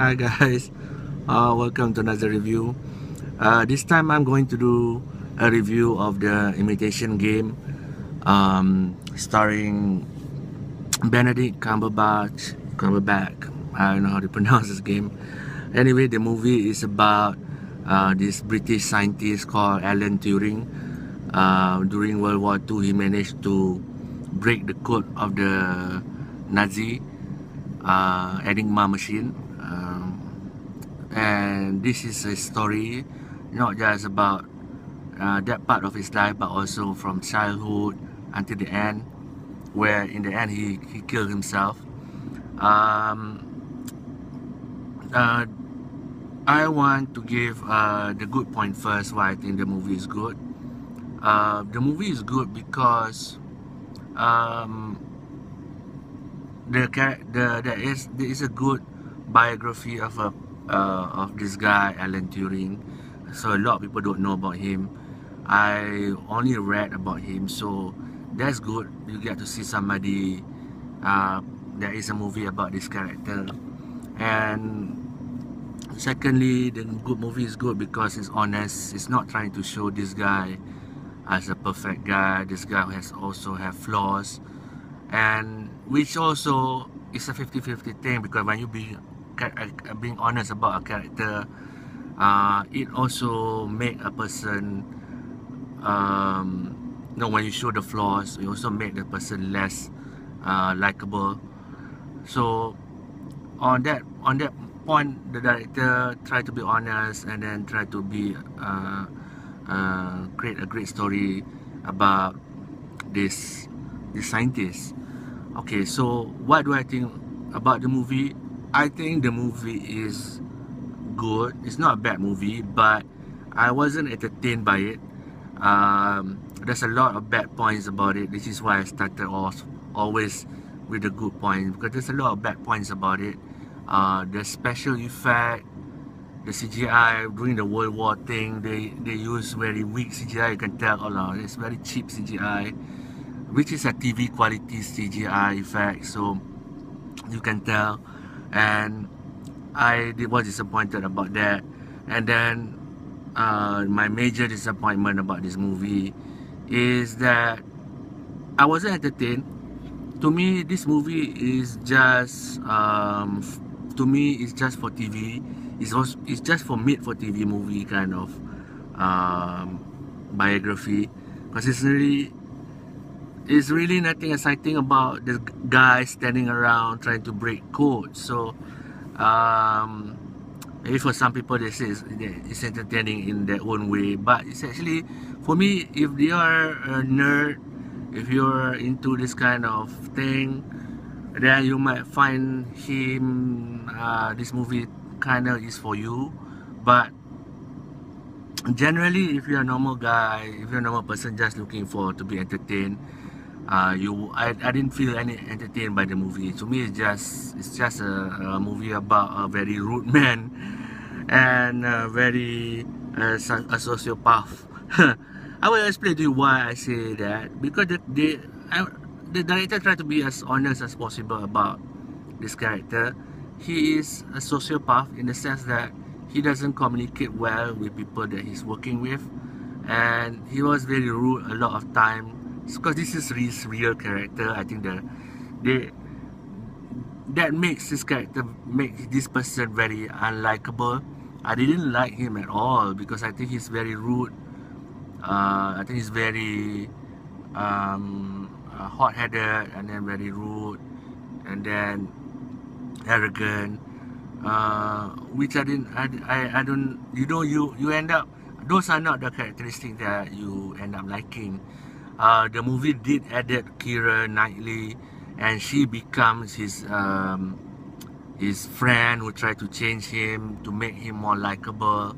Hi guys, welcome to another review. This time I'm going to do a review of the Imitation game, starring Benedict Cumberbatch. I don't know how to pronounce this game. Anyway, the movie is about this British scientist called Alan Turing. During World War II, he managed to break the code of the Nazi Enigma machine. And this is a story not just about that part of his life, but also from childhood until the end, where in the end he killed himself. um, uh, I want to give the good point first, why I think the movie is good. The movie is good because um, there is a good biography of this guy Alan Turing. So a lot of people don't know about him. I only read about him, so that's good. You get to see somebody. There is a movie about this character, and secondly, the good movie is good because it's honest. It's not trying to show this guy as a perfect guy. This guy has also have flaws, and which also is a 50-50 thing, because when you being honest about a character, it also make a person, when you show the flaws, you also make the person less likable. So on that point, the director try to be honest and then try to be create a great story about this scientist. Okay, so what do I think about the movie? I think the movie is good. It's not a bad movie, but I wasn't entertained by it. There's a lot of bad points about it. This is why I started off always with the good points, because there's a lot of bad points about it. The special effect, the CGI during the World War thing, they use very weak CGI. You can tell, it's very cheap CGI, which is a TV quality CGI effect. So you can tell, and I was disappointed about that. And then my major disappointment about this movie is that I wasn't entertained. To me, this movie is just it's just for TV. It's just for made for TV movie kind of biography, because it's really nothing exciting about the guy standing around trying to break code. So maybe for some people they say it's entertaining in their own way, but it's actually, for me, if they are a nerd, if you're into this kind of thing, then you might find this movie kind of is for you. But generally, if you're a normal guy, if you're a normal person just looking for to be entertained, I didn't feel any entertained by the movie. To me, it's just a movie about a very rude man and a sociopath. I will explain to you why I say that, because the director tried to be as honest as possible about this character. He is a sociopath in the sense that he doesn't communicate well with people that he's working with, and he was very rude a lot of time. Because this is his real character, I think that makes this person very unlikable. I didn't like him at all because I think he's very rude. I think he's very hot-headed, and then very rude, and then arrogant, which I don't, you end up, those are not the characteristics that you end up liking. The movie did added Keira Knightley, and she becomes his friend who tried to change him to make him more likable.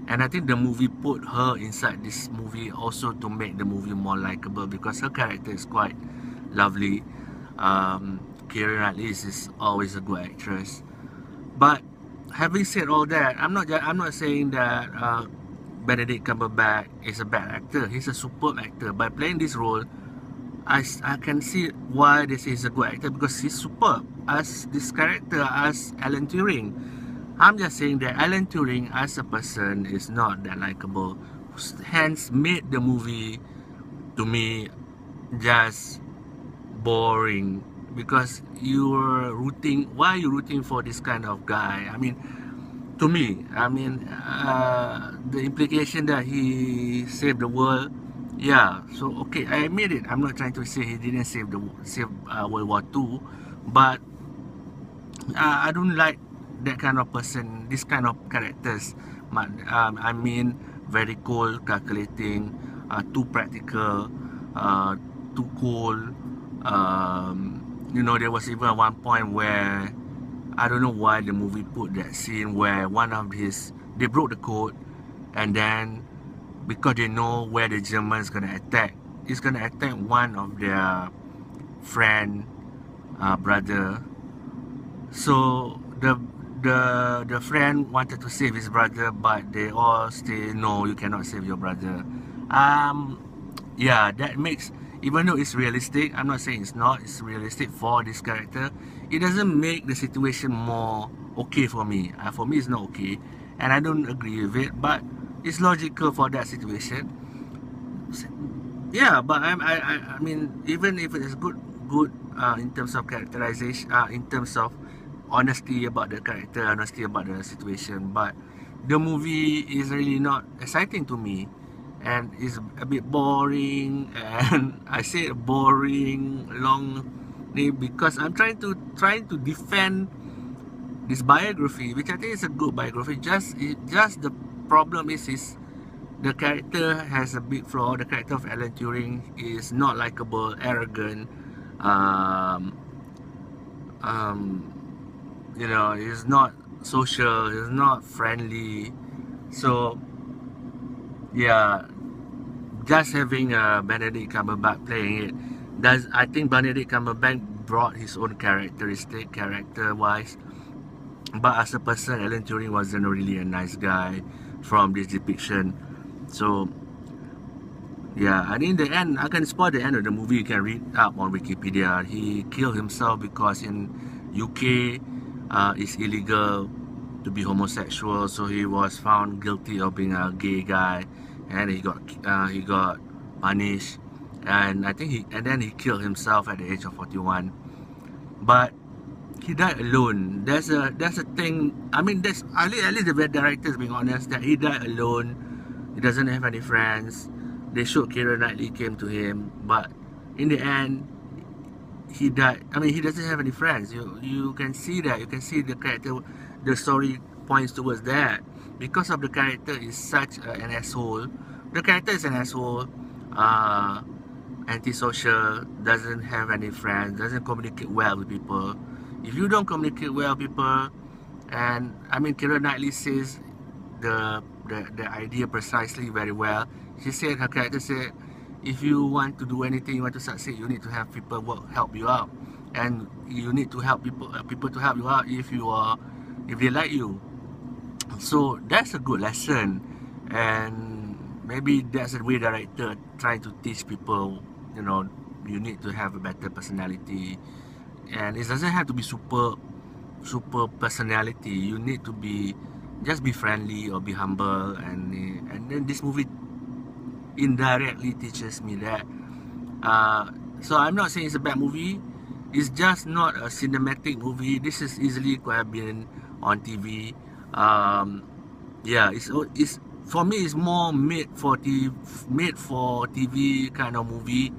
And I think the movie put her inside this movie also to make the movie more likable, because her character is quite lovely. Keira Knightley is always a good actress. But having said all that, I'm not saying that Benedict Cumberbatch is a bad actor. He's a superb actor. By playing this role, I can see why they say he's a good actor, because he's superb as this character, as Alan Turing. I'm just saying that Alan Turing as a person is not that likable, hence made the movie to me just boring, because you were rooting. Why are you rooting for this kind of guy? I mean, to me, I mean, the implication that he saved the world, yeah. So okay, I admit it. I'm not trying to say he didn't save World War II, but I don't like that kind of person, this kind of characters. I mean, very cold, calculating, too practical, too cold. You know, there was even one point where I don't know why the movie put that scene where one of his, they broke the code, and then because they know where the Germans gonna attack, it's gonna attack one of their friend, brother. So the friend wanted to save his brother, but they all say no, you cannot save your brother. Yeah, that makes, even though it's realistic, I'm not saying it's not, it's realistic for this character, it doesn't make the situation more okay for me. For me, it's not okay, and I don't agree with it. But it's logical for that situation. Yeah, but I mean, even if it is good in terms of characterization, in terms of honesty about the character, honesty about the situation, but the movie is really not exciting to me, and is a bit boring. And I say boring, long, because I'm trying to defend this biography, which I think is a good biography. Just the problem is the character has a big flaw. The character of Alan Turing is not likable, arrogant. Um, um, you know, he's not social. He's not friendly. So yeah, just having Benedict Cumberbatch playing it does. I think Benedict Cumberbatch brought his own characteristic, character-wise. But as a person, Alan Turing wasn't really a nice guy from this depiction. So yeah, and in the end, I can spoil the end of the movie. You can read up on Wikipedia. He killed himself because in UK, it's illegal to be homosexual. So he was found guilty of being a gay guy, and he got punished. And I think then he killed himself at the age of 41. But he died alone. There's a thing. I mean, that's at least the director is being honest that he died alone. He doesn't have any friends. They showed Keira Knightley came to him, but in the end, he died. I mean, he doesn't have any friends. You can see that. You can see the character. The story points towards that, because of the character is such an asshole. The character is an asshole. Antisocial. Doesn't have any friends. Doesn't communicate well with people. If you don't communicate well with people, and I mean, Keira Knightley says the idea precisely very well. She said, her character said, if you want to do anything, you want to succeed, you need to have people help you out, and you need to help people to help you out if they like you. So that's a good lesson, and maybe that's a way director trying to teach people. You know, you need to have a better personality, and it doesn't have to be super personality. You need to just be friendly or be humble, and then this movie indirectly teaches me that. So I'm not saying it's a bad movie. It's just not a cinematic movie. This is easily could have been on TV. Yeah, it's for me. It's more made for TV kind of movie.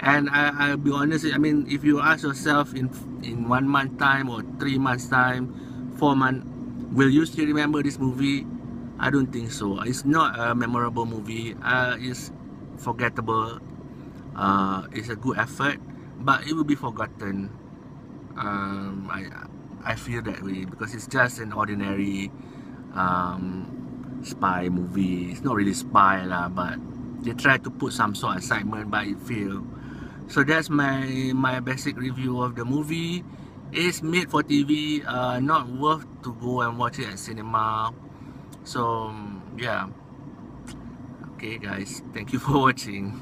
And I'll be honest. I mean, if you ask yourself in 1 month time or 3 months time, 4 months, will you still remember this movie? I don't think so. It's not a memorable movie. It's forgettable. It's a good effort, but it will be forgotten. I feel that way because it's just an ordinary spy movie. It's not really spy lah, but they try to put some sort of excitement, but it failed. So that's my basic review of the movie. It's made for TV. Not worth to go and watch it at cinema. So yeah. Okay guys, thank you for watching.